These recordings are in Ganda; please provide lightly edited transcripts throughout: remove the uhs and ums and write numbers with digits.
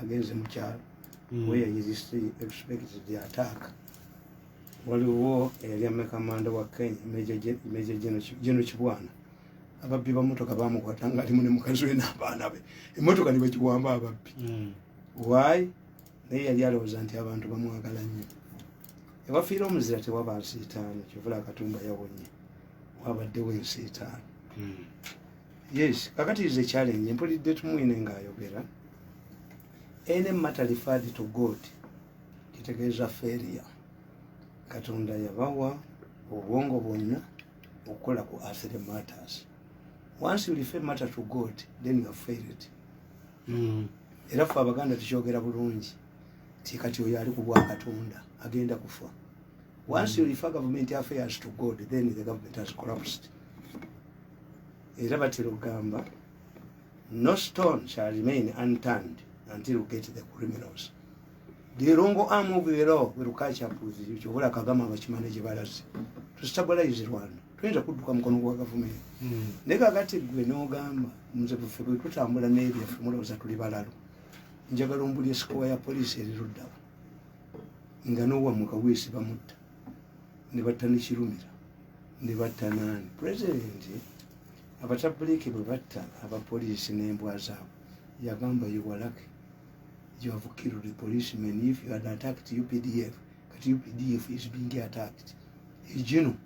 agenze mu kyalo where he expected the attack. Waliwo yali amekamanda wa Kenya Major General Kibwana ababbi bamotoka bamukwata nga alimu ne mukazi we n'abaana be emmotoka ne bakiwamba ababbi. Why? Naye yali alowooza nti abantu bamwagala nnyo. Ewafiira omuzira tewaba nsiitaano, Kivula Katumba yawonye wabaddewo ensiitaano. Yes, kakati is a challenge. Mpulidde Tumwine ng'ayogera. Any matter referred to God kitegeeza failure. Katonda yabawa obwongo bwonna okukola ku earthly matters. Once you refer matter to God, then you have failed. Era ffe Abaganda tukyogera bulungi ti kati oyo ali ku bwa Katonda agenda kufa. Once you refer government affairs to God, then the government has collapsed. Era batera okugamba no stone shall remain unturned until we get the criminals. The wrong arm of the law will catch up with you. Kyobola Kagame abakimanyi gye balaze to stabilize Rwanda. Tuyinza kudduka mukono gwa gavumenti. Naye kakati gwe n'ogamba nze ffe bwe tutambula n'ebyaffe mulowooza tuli balalo. Njagala ombulya esikowa ya poliisi eri luddawo nga n'owammuka weesi bamutta ne batta ne Kirumira ne batta naani. Pulezidenti abatabuliki bwe batta abapoliisi n'embwa zaabwe yagamba you were lucky. You have killed the policemen. If you had attacked UPDF, but UPDF is being attacked. You know.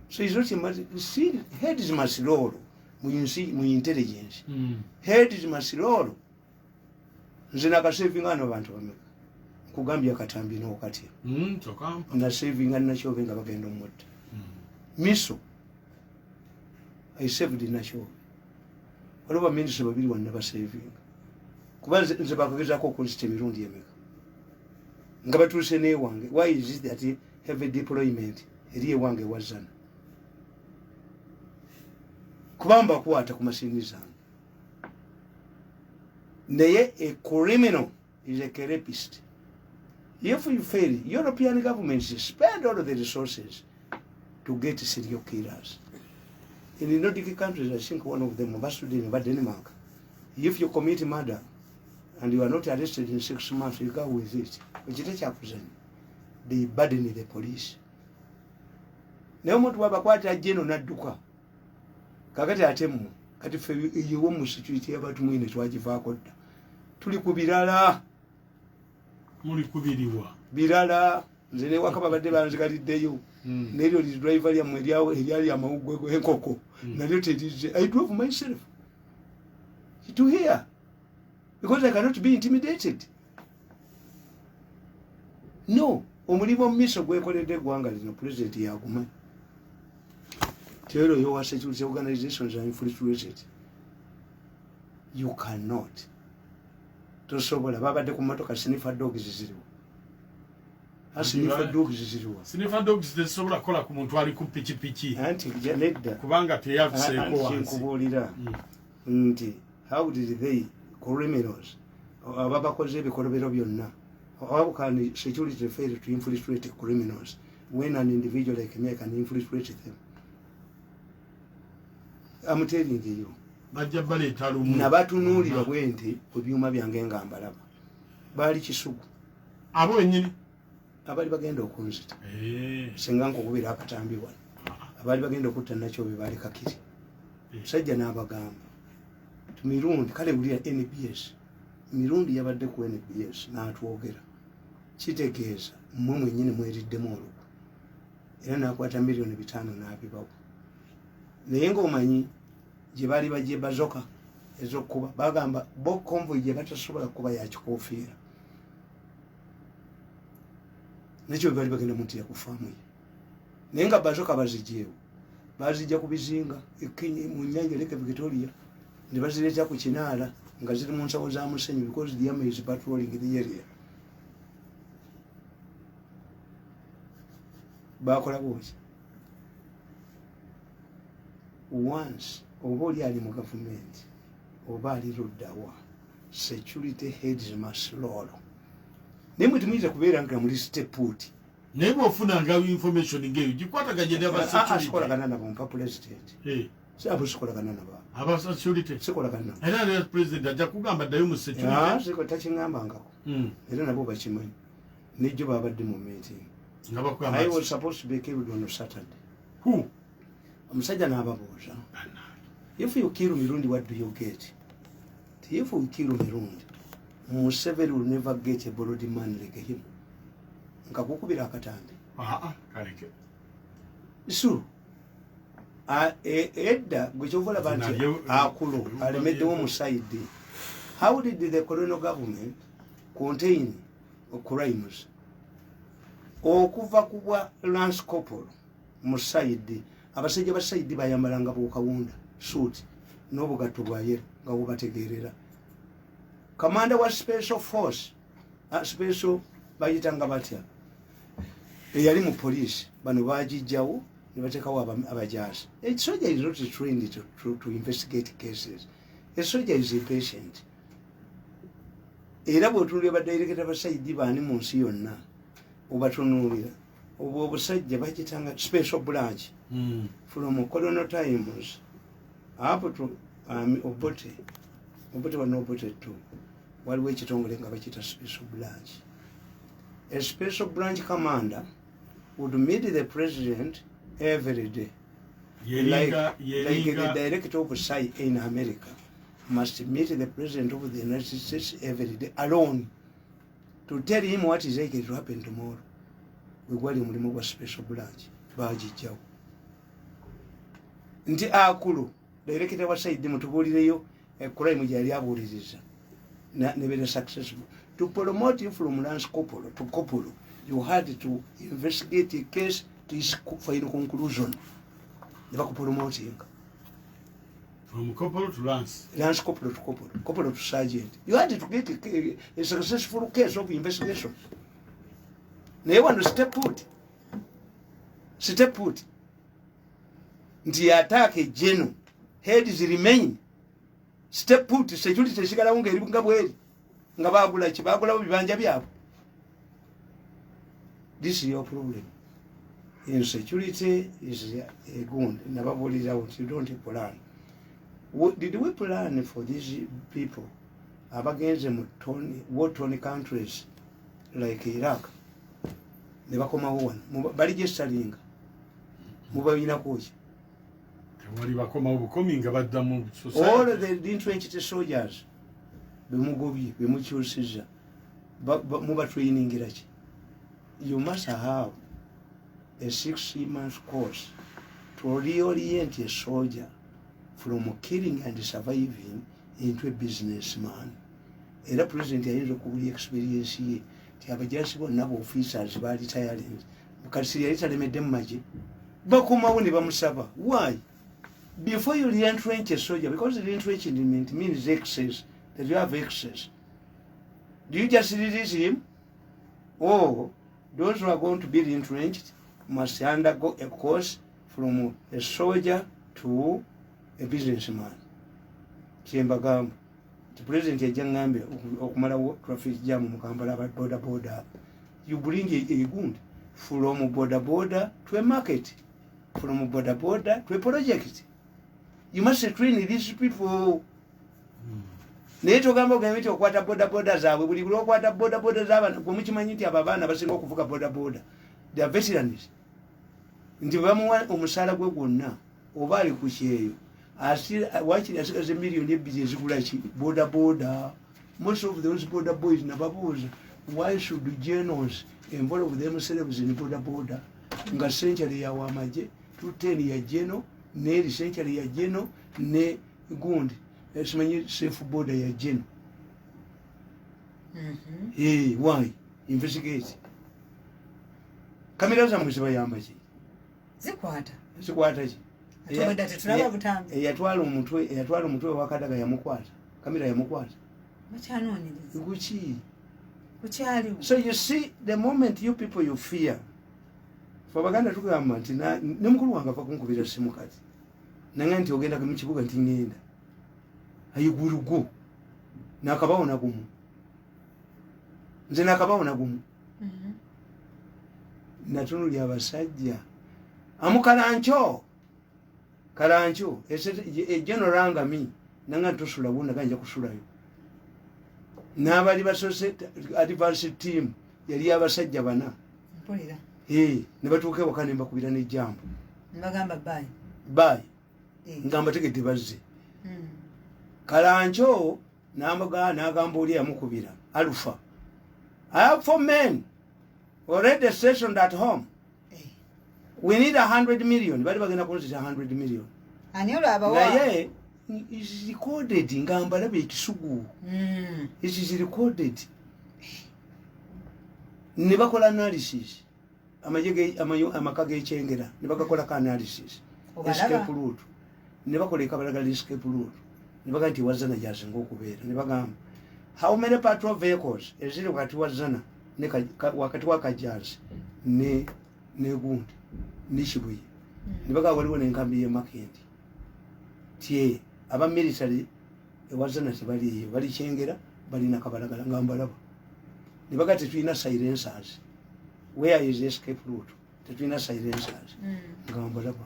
So it's not a matter. See, heads must roll. When you see my intelligence, heads must roll. Nzina saving ano bantu bameka. Kugambya katambi no kati. Chokampa. Na saving and nacho venga bagendo mota. Miso. I saved in nacho. Whatever minister babiri one never saving. Kuba nze bakagezako ku system irundi emeka nga batuse ne wange. Why is it that have a deployment eri wange wazana kubamba kuata ku mashini zange. Naye a criminal is a rapist. If you fail, European governments spend all of the resources to get serial killers. In the Nordic countries, I think one of them was in Denmark. If you commit murder and you are not arrested in 6 months, you go with it. They burden the police. Naye omuntu wabakwata jeno nadduka kakati atemu kati ffe eyewo mu security y'abantu mwine twagivaako dda tuli ku birala. Muli kubiriwa birala nze ne waka babadde banzigaliddeyo n'eryo li driver lyammwe eryali amawuggwe enkoko nalyo terize. I drove myself to here because I cannot be intimidated. No, omulimu omumiso gwekoledde eggwanga lino pulezidenti yaguma. Tero your security organizations are infiltrated. You cannot. Tosobola babadde ku motoka sniffer dogs ziriwo. Sniffer dogs ziriwo. Sniffer dogs tezisobola kukola ku muntu ali ku pikipiki. Anti nedda. Kubanga teyaviseeko wansi. Nkubuulira nti how did they criminals ababakoze ebikolobero byonna how can security fail to infiltrate criminals when an individual like me can infiltrate them? I'm telling you. Bajja baleeta lumu. Nabatunuulira bwe nti ku byuma byange nga mbalaba. Baali Kisugu. Abo ennyini. Abali bagenda okunzita. Singa nkukubira akatambi wano. Abali bagenda okutta Nakyobe baali Kakiri. Sajja n'abagamba. Mirundi kale wulira NBS. Mirundi yabadde ku NBS n'atwogera. Kitegeeza mmwe mwennyini mweriddemu olukwe. Era n'akwata miliyoni 5 n'abibawo. Naye ng'omanyi gye baali bajje bazoka ez'okkuba bagamba bo convoy gye batasobola kuba ya kikoofiira. Nakyo baali bagenda muntira ku faamu ye. Naye nga bazoka bazigyewo. Bazijja ku bizinga mu nnyanja Lake Victoria ne bazireeta ku kinaala nga ziri mu nsawo za musenyu because the army is patrolling the area. Bakola bwoti. Once oba oli ali mu gavumenti oba ali luddawa security heads must roll. Naye mwe temuyinza kubeera nga muli steput. Naye bw'ofunanga information ng'eyo gikwataganye n'aba security. Asikolagana nabo mpa president. abo sikolagana nabo abasecurity sikolagana era ne president ajja kugamba ddayo mu security siko takingambangako era nabo bakimanyi nejjo babadde mu meeting I was supposed to be killed on Saturday. Who? Omusajja n'ababuuza, if you kill Mirundi, what do you get? If you kill Mirundi, Museveni will never get a borrowed man like him. Nkakukubira akatambi. Kaleke. So, edda gwechovola banti akulu alemeddewo omusaidi. How did the colonial government contain crimes? Okuva kubwa Lance Corporal musaidi abasajja basaidi bayambalanga bukawunda suit n'obugatto bwa yero nga bubategeerera. Commander wa special force special bayitanga batya eyali mu police bano bagijjawo ne bateekawo abajaasi. A soldier is not trained to investigate cases. A soldier is a patient. Era bw'otuulira badirekita basaidi baani mu nsi yonna obatunuulira obwo obusajja bagitanga special branch from colonial times up to Obote wano Obote too waliwo ekitongole nga bakita special branch. A special branch commander would meet the president every day. Like the director of SAI in America must meet the president of the United States every day alone to tell him what is likely to happen tomorrow. We got him remove a special branch. Bajijjawo. Nti akulu director wa SAI mutubulireyo crime gyali abuuliriza. Never successful. To promote you from Lance Corporal to Corporal, you had to investigate a case to its final conclusion. Never promoting. From Corporal to Lance. Lance Corporal to Corporal. Corporal to Sergeant. You had to get a successful case of investigation. They want to step put. Step put. Nti attack a general. Head is remain. Step put. Security sigala unge nga bweri. Nga bagula kibagula bibanja byabo. This is your problem. Insecurity is a good. Nababulira what you don't plan. Did we plan for these people against war-torn countries like Iraq? Ne bakoma wona bali gestalinga mubayina koji wali bakoma obukomi nga badda mu society. All the entrenched soldiers bemugobi bemukyusiza muba training iraki. You must have a 6-month course to reorient a soldier from killing and surviving into a businessman. Era president yayinza okubulya experience ye ti abajaasi bonna officers baali tiring mukati yali talemedde mu magye bakomawo ne bamusaba. Why? Before you re-entrench a soldier, because re-entrenchment means excess, that you have excess, do you just release him? Or those who are going to be re-entrenched must undergo a course from a soldier to a businessman. Kyembagamba the president yajangambe okumalawo traffic jam mu Kampala about border. You bring a good from border to a market, from border to a project. You must train these people. Naye togamba ogambe nti okwata boda zaabwe buli okwata boda zaabana gwe mukimanyi nti abo abaana basinga okuvuga boda. They are veterans. Nti bamuwa omusaala gwe gwonna oba ali ku kyeyo wakiri asigaze million ebiri ezigula ki boda. Most of those border boys nababuuza, why should generals involve themselves in border? Nga century ya wamaje 210 ya general ne century ya general ne gundi esimanyi safe border ya general. Hey, why? Investigate. Kamera za mwiziba yamba ki zikwata ki eyatwala omutwe wakadaga yamukwata kamera yamukwata guki. So you see, the moment you people you fear, for baganda tugamba nti ne mukulu wange ava kunkubira simu kati nanga nti ogenda mu kibuga nti ngenda ayigurugo nakabawo nagumu nze nakabawo nagumu natunulya abasajja amukalancho Kalancho ejeno langa mi nanga tusula buna ganja kusulayo n'abali basose advance team yali abasajja bana mpulira ne batuuka ewaka ne mbakubira n'ejjambo mbagamba bayi ngamba tegedde bazze Kalancho n'agamba oli yamukubira Alpha I have 4 men already stationed at home. We need 100 million. Bali bagenda kunzita 100 million. Ani olaba naye is recorded ngamba labe ekisugu. It is recorded. Ne bakola analysis. Amakaga ekyengera ne bagakola ka analysis. Escape route. Ne bakola ekabalagala escape route. Ne baga nti wazana jazinga okubeera. Ne bagamba how many patrol vehicles ezili wakati wazana ne wakati wakajazi ne gundi ne Kibuye ne baga waliwo n'enkambi ye Makendi tie aba military ewazana tebali bali kyengera bali nakabalagala ngambalaba ne baga tetulina silencers. Where is the escape route? Tetulina silencers ngambalaba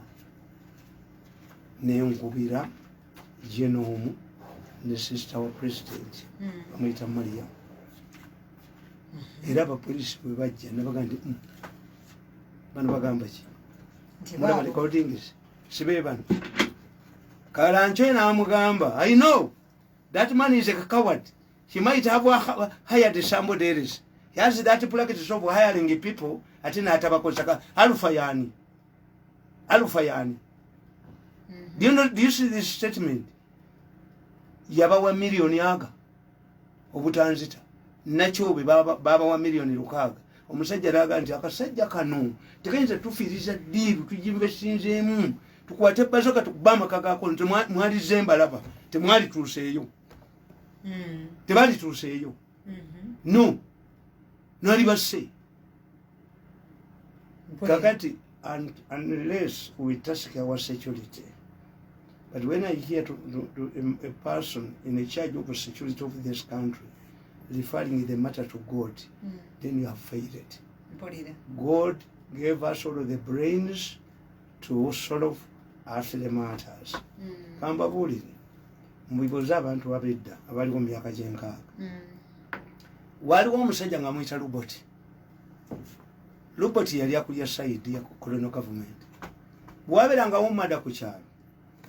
ne nkubira genome ne sister wa president amuyita Maria era abapolisi bwe bajja nabaga nti bano bagamba ki mulaba recordings sibe bano Kalancho n'amugamba I know that man is a coward. He might have hired somebody else. He has that practice of hiring people atina atabakozaka Alpha yani do you see this statement? Yabawa million yaga obutanzita nakyo baba wa million lukaga omusajja laga nti akasajja kano tekayinza tufiriza diru tujimbe sinzemu tukwate bazoka tukubama kagako nti mwali zemba laba temwali tuseeyo tebali tuseeyo no nali basse kakati unless we task our security. But when I hear to a person in charge of the security of this country referring the matter to God, then you have failed. God gave us all the brains to solve earthly matters. Kamba bulire mbiboza abantu abedda abali mu myaka gyenkaaga waliwo omusajja nga muyita Robert yali akulya side ya colonial government bwaberanga omada ku kyalo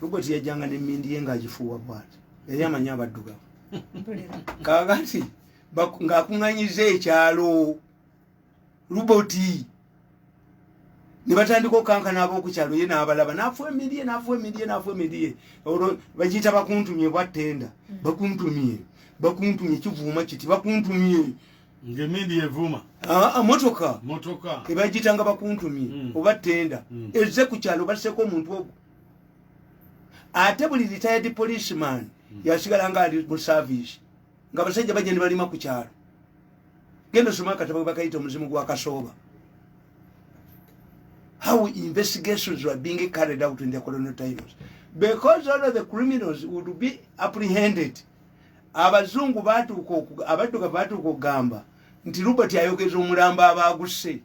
Robert yajanga n'emmindi ye ng'agifuuwa bwati yali amanyi abaddugavu kakati ng'akuŋŋanyiza ekyalo Robert ne batandika okankana ab'okukyalo ye n'abalaba n'afuwa emmindi ye olwo bagiyita bakuntumye bwattenda bakuntumye kivuuma kiti bakuntumye ng'emmindi evuma motoka ebagiyitanga bakuntumye oba ttenda ezze ku kyalo basseko omuntu ogwo ate buli retired policeman yasigala nga ali mu service nga basajja bajja ne balima ku kyalo genda osoma akatabo bakayita omuzimu gwa Kasooba. How investigations were being carried out in the colonial times because all of the criminals would be apprehended. Abazungu abadduka batuuka okugamba nti Robert ayogeza omulamba abaaguse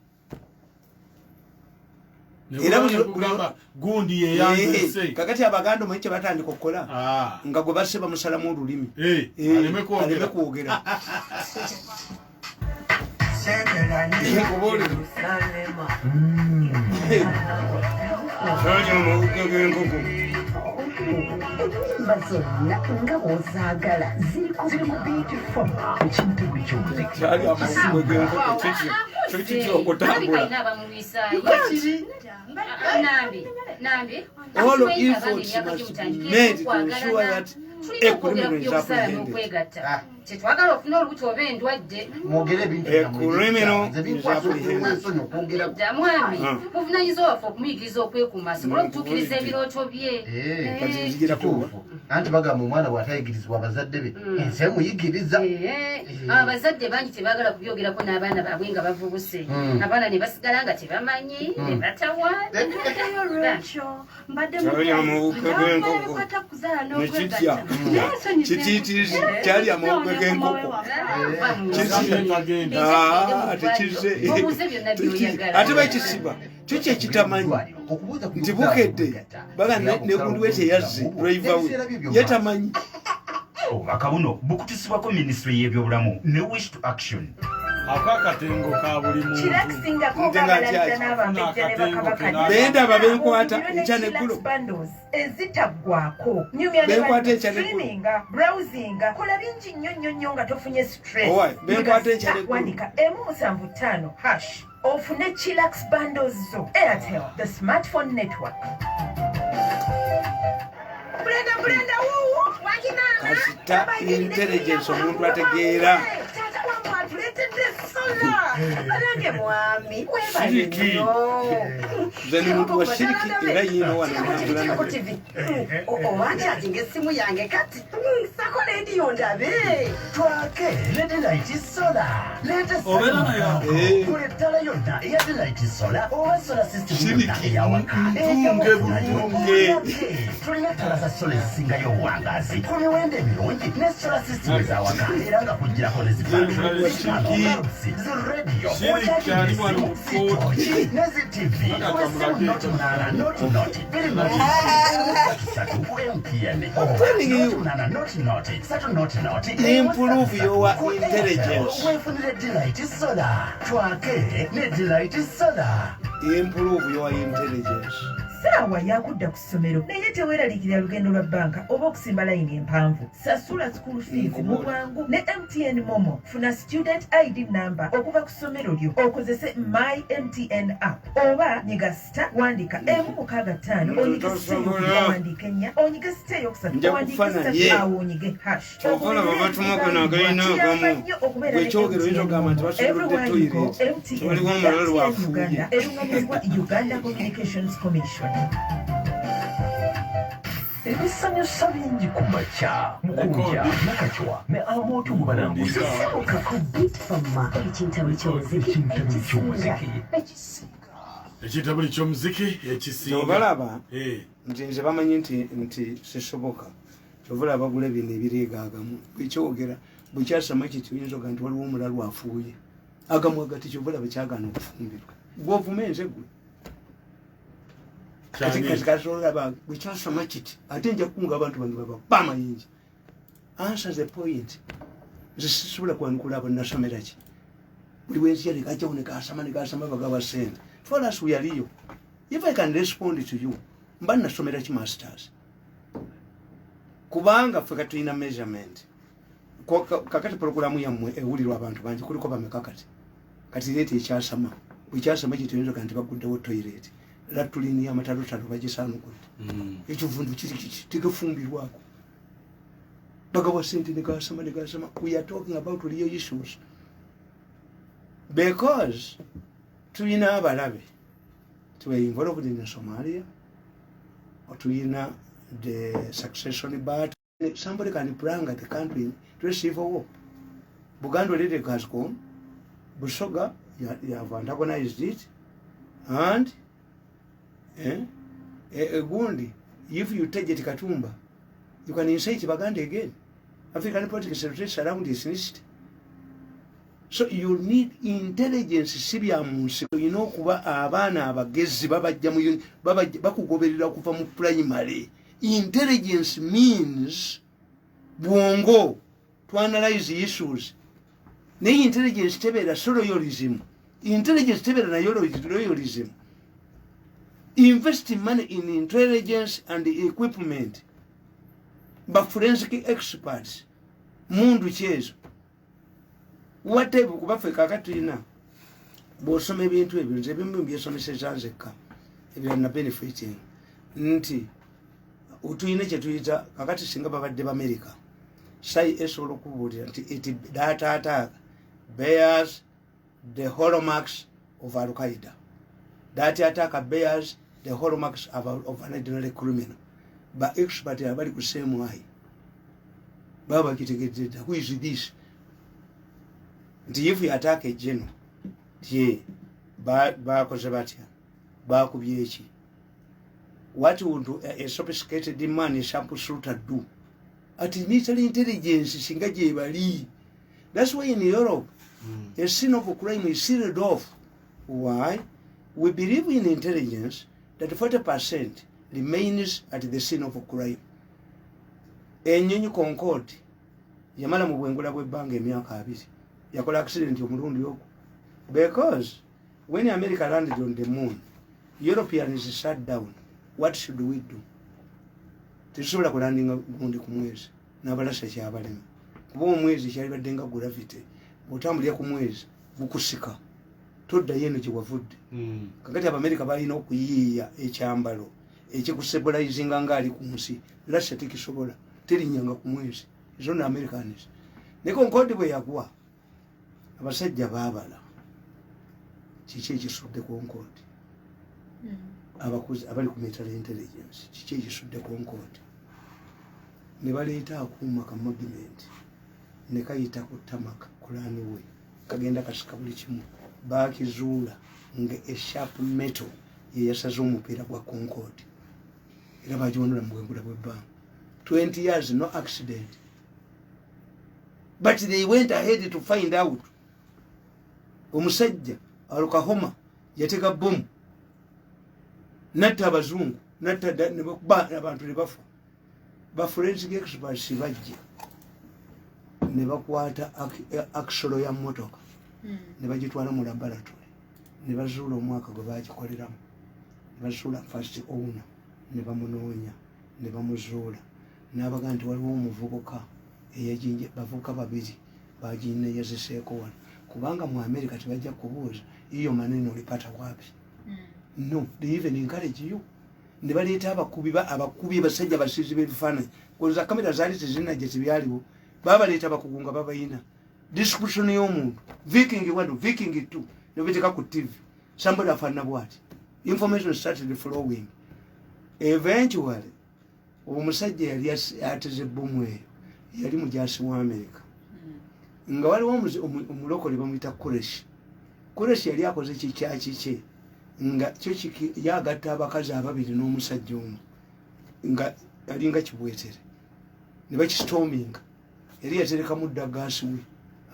era gundi yeyanze kakati abaganda omanyi kye batandika okukola nga gwe basse bamusalamu olulimi aleme kwogera all of efforts must be made to ensure that a criminal is apprehended. Tetwagala ofuna olubuto oba endwadde mwami muvunanyiza waffe okumuyigiriza okwekuuma asobole okutuukiriza ebirooto bye anti bagamba omwana bw'atayigirizibwa abazadde be ensi emuyigiriza abazadde bangi tebaagala kubyogerako n'abaana baabwe nga bavubuse abaana ne basigala nga tebamanyi ne batawa kyali amawuga g'enkoko ate bakisiba Kiki ekitamanyi nti bukedde baga negundu wete yazze lwaivawe yetamanyi obubaka buno bukutisibwako minisitule y'ebyobulamu ne wish to action akakatengo ka buli bendaba benkwata nkya neggulo ezitaggwako benkwata ekya neggulo browsinga kola bingi nnyo nga tofunye stress benkwata ekya neggulo wandika emu75# ofune chillax bundles zo Airtel the smartphone network. Brenda kasita intelligence omuntu ategeera shiriki zeni muntu wa shiriki era yino wanamambula na owanja atinga essimu yange kati sako lediyo ndabe twake Ledelight Solar obera nayo kuletala yonna eya Ledelight Solar oba solar system yonna eyawaka bunge tulina ttala za sola ezisingayo obuwangazi ku miwendo emirungi ne solar system ezawaka era nga kugirako zirediyo nezitv noti biri improve your intelligence wefunire Delight Solar twake ne Delight Solar improve your intelligence Saawa yakudda ku ssomero naye teweeralikira lugendo lwa banka oba okusimba layini empanvu. Sasula school fees mu bwangu ne MTN Momo. Funa student ID number okuva ku ssomero lyo okozese My MTN app oba nyiga star wandika M65 onyige star wandika ennya onyige star yokusatu wandika star onyige hash. okola babatumako nagalina agamu bwekyogero yinza ogamba nti basolodde toilet waliwo omulala lwafuuye erungamizibwa Uganda Communications Commission. ebisanyusa bingi ku makya mukuja nakacwa ne amoto mubalambuza ekitabo ky'omuziki ekisinga obalaba nti nze bamanyi nti sisoboka kyovula bagula bino ebireegaagamu bwekyogera bwekyasama kiti oyinza oga nti waliwo omulalu afuuye agamu agati kyovula bekyagaana okufumbirwa gwovuma enze gwe kasolaba bwekyasoma kiti ate nja kukunga abantu bange baba bamayingi answer the point nze sisobola kwanukula abo nasomera ki buli wensi yali kajawo nekasama bagaba sente for us we are you if I can respond to you mba nasomera ki masters kubanga ffe katulina measurement kakati programu yammwe ewulirwa abantu bangi kuliko bamekakati kati leeta ekyasama bwekyasama kituyinza kanti baguddewo toilet latulini amatalotalo bagisaanukudde ekivundu kiri kiki tegefumbirwako bagawa sente negasama we are talking about real issues because tulina abalabe tuwe involved in Somalia or tulina the succession but somebody can bring the country to a civil war. Buganda already has gone. Busoga, you have antagonized it, and Gundi, if you take it Katumba, you can incite Baganda again. African politics is around this list. So you need intelligence sibiamunsi you know kuba abana abagezi babajja mu bakugoberera kuva mu primary. Intelligence means bwongo to analyze issues. Ne intelligence tebera loyalism. Intelligence tebera na loyalism. Invest money in intelligence and equipment. But forensic experts mundu chezo. Whatever kubafe kakatulina bosoma ebintu ebyo nze bimu byesomeseza nzekka ebirina benefiting nti utuyine kyetuyita kakati singa babadde b'Amerika sai esobola okubuulira nti it data attack bears the hallmarks of Al-Qaeda. Data attack bears the hallmarks of an ordinary criminal. But expert abali ku same way baba kitegedde who is this. If you attack a general, what would a sophisticated man in Shampoo shooter do? At military intelligence, Singaji Bali. That's why in Europe, a sin of a crime is sealed off. Why? We believe in intelligence that 40% remains at the scene of a crime. Enyonyi Concorde yamala mu bwengula bw'ebbanga emyaka 2 yakola accident omulundi ogwo. Because when America landed on the moon, Europeans sat down. What should we do? Tetusobola kulandinga gundi ku mwezi n'abalasa kyabalema kuba omwezi kyali badde nga gravity bw'otambulira ku mwezi bukusika toddayo eno gye wavudde. Kakati Abamerika balina okuyiiya ekyambalo ekikusebulayizinga ng'ali ku nsi. Russia tekisobola terinyanga ku mwezi. Ezo ne Americans. Ne Concorde bwe yagwa abasajja baabala kiki ekisudde Concorde. Abakuzi abali ku military intelligence kiki ekisudde Concorde. Ne baleeta akuuma ka magnet ne kayita ku tamaka kulani we kagenda kasika buli kimu baakizuula nga sharp metal ye yasaze omupiira gwa Concorde era bagiwonula mu bwengula bw'ebbanga. 20 years no accident, but they went ahead to find out. Omusajja alukahoma yateka bomu natta abazungu natta abantu ne bafa. Ba forensic experts bajja ne bakwata aksolo ya motoka ne bagitwala mu laboratory ne bazuula omwaka gwe bagikoleramu ne bazuula first owner ne bamunoonya ne bamuzuula n'abaga nti waliwo omuvubuka eyajinje bavubuka babiri bagineeyaziseeko wano kubanga mu America tebajja kubuuza iyo maneno ulipata wapi. No, they even encourage you. Ne baleeta abakubi basajja basizi b'ebifaananyi koza kamera zaali tezinajja tebyaliwo babaleeta abakugunga babayina description y'omuntu Viking 1 Viking 2 ne biteka ku TV somebody afaanana bwati. Information started flowing. Eventually omusajja yali ateze bomu eyo yali mujaasi wa America nga waliwo omulokole bamuyita Kureshi yali akoze kikyaki kye nga kyo yagatta abakazi ababiri n'omusajja omu nga yalinga kibwetere ne bakistorminga yali yatereka mudda gaasi we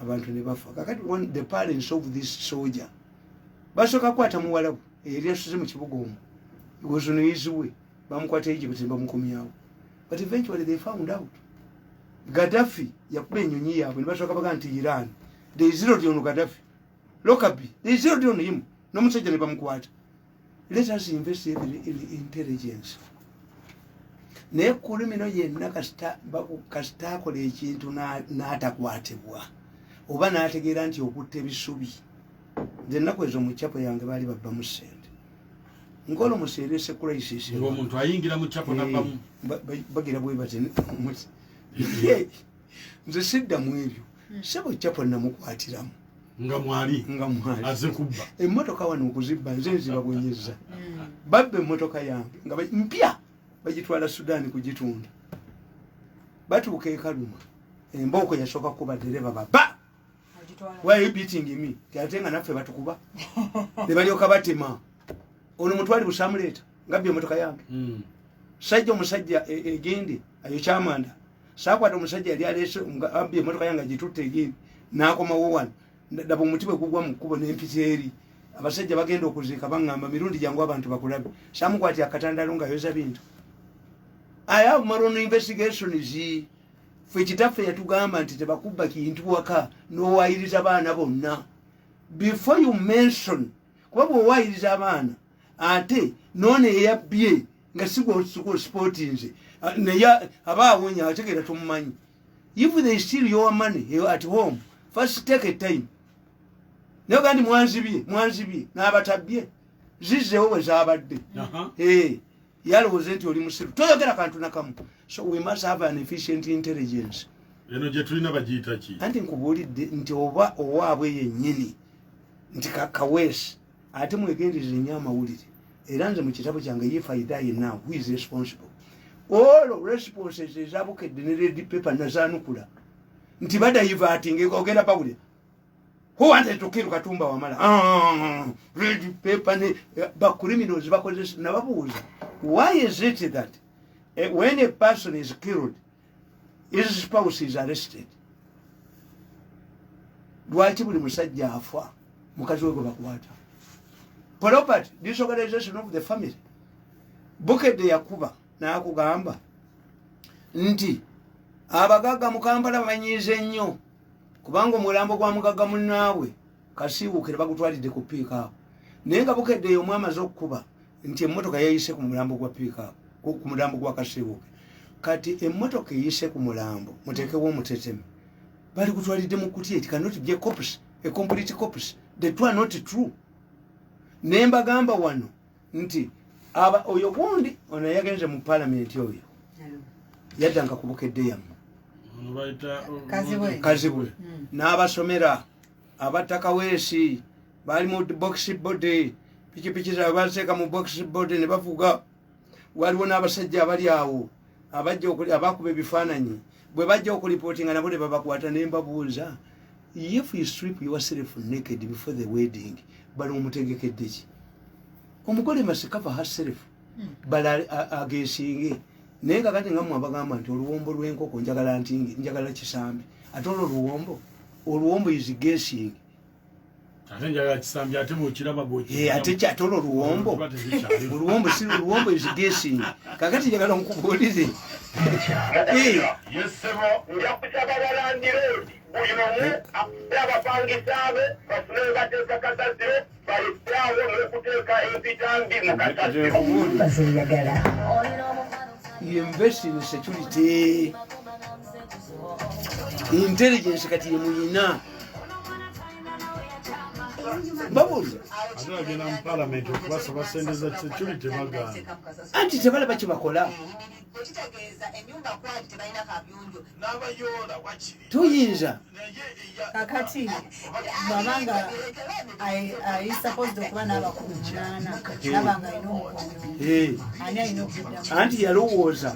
abantu ne bafa. Kakati the parents of this soldier basooka kwata muwalabu yali asuze mu kibuga omwo gozunoyiziwe bamukwata Egypt ne bamukomyawo. But eventually they found out Gaddafi yakuba ennyonyi yaabwe ne basooka baga nti Iran they zeroed on Gaddafi Lockerbie they zeroed on him n'omusajja ne bamukwata. Let us investigate in intelligence. Naye kulimino yenna kasita akola ekintu n'atakwatibwa oba n'ategeera nti okutta ebisubi. Nze ennaku ezo mu kyapo yange baali babbamu ssente nkola omuseerese crisis ng'omuntu ayingira mu kyapo nabbamu bagira bwe bati nze siddamu ebyo sebo kyapo namukwatiramu nga mwali aze kubba emmotoka wano okuzibba nze nzibabwenyeza babba emmotoka yange nga mpya bagitwala Sudan kugitunda batuuka e Kaluma embooko yasooka kuba dereva baba why are you beating me ate nga naffe batukuba ne balyoka batema ono mutwali busamuleeta ngabbye emmotoka yange sajja omusajja egende ayo kyamanda saakwata omusajja yali aleese abbye emmotoka yange agitutte egende n'akomawo wano daba omuti bwe gugwa mu kkubo n'empita eri abasajja bagenda okuziika baŋŋamba mirundi jangu abantu bakulabe saamukwati akatandalo ng'ayoza bintu. I have marono investigations ffe kitaffe yatugamba nti tebakubba kintu waka n'owaayiriza abaana bonna before you mention kuba bw'owaayiriza abaana ate noone eyabbye nga sigosipootinze naye aba awonya ategeera tumumanyi. If they steal your money at home first take a time naye gandi mwanzibye n'abatabbye zizzewo bwe zaabadde yalowooze nti oli musiru toyogera kantu nakamu. So we must have an efficient intelligence. eno gye tulina bagiyita ki anti nkubuulidde nti oba owaabwe yennyini nti kaweesi ate mwegendereze nnyo amawulire era nze mu kitabo kyange If I Die Now who is responsible. All responses ezabukedde ne red paper nazaanukula nti badayivatinga ogenda bawulira who wanted to kill Katumba Wamala red paper ne bacriminals bakozesa nababuuza why is it that when a person is killed his spouse is arrested lwaki buli musajja afa mukazi we gwe bakwata property disorganization of the family. Bukedde yakuba n'akugamba nti abagagga mu Kampala banyize nnyo kubanga omulambo gwa mugagga munnaabwe kasiibukire bagutwalidde ku piika naye nga Bukedde eyo omwamaze okukuba nti emmotoka yayise ku mulambo gwa piika ku mulambo gwa kasiibuke kati emmotoka eyise ku mulambo muteekewo omuteteme bali kutwalidde mu kutiya it cannot be a corpus, a complete corpus. The two are not true. Ne mbagamba wano nti aba oyo gundi ono yagenze mu parliament oyo yaddanka ku Bukedde yamwe kazibwe n'abasomera abataka weesi bali mu box body pikipiki zabaseeka mu box body ne bavuga waliwo n'abasajja abali awo abakuba ebifaananyi bwe bajja okulipotinga nabo ne babakwata ne mbabuuza if you strip yourself naked before the wedding bali omutegekedde ki omugole must cover herself bala agesinge naye kakati nga mwabagamba nti oluwombo lw'enkoko njagala kisambi ate oluwombo is guessing ate njagala kisambi ate mukiraba bw'oki ate kyate oluwombo is guessing kakati njagala nkubuulire yesebo nja kusaba balandiroodi buli omu abapangisaabe bafune bateeka kasasiro balekyawo n'okuteeka empitambi mu kasasiro invest in security intelligence kati yemuyina babuuza agenda mu parliament okubasaba sente za security bagamba anti tebala bakibakola tuyinza kakati babanga I supposed okuba n'abakulu 8 nabanga alina omukono ani alina okuddamu anti yalowooza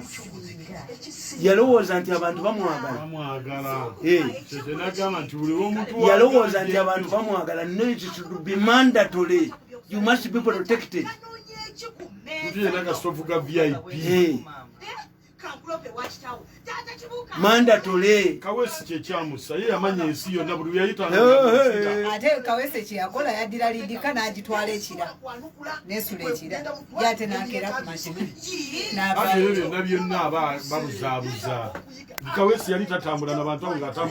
nti abantu bamwagala yalowooza nti abantu bamwagala no it should be mandatory you must be protected mandatory Kawesi kyekyamusa ye yamanya ensi yonna buli yayita ate Kawesi kyeyakola yaddira lidika n'agitwala ekira n'esula ekira yate n'akeera ku masimu ate ebyo byonna byonna babuzaabuza Kawesi yali tatambula n'abantu abo ng'atambula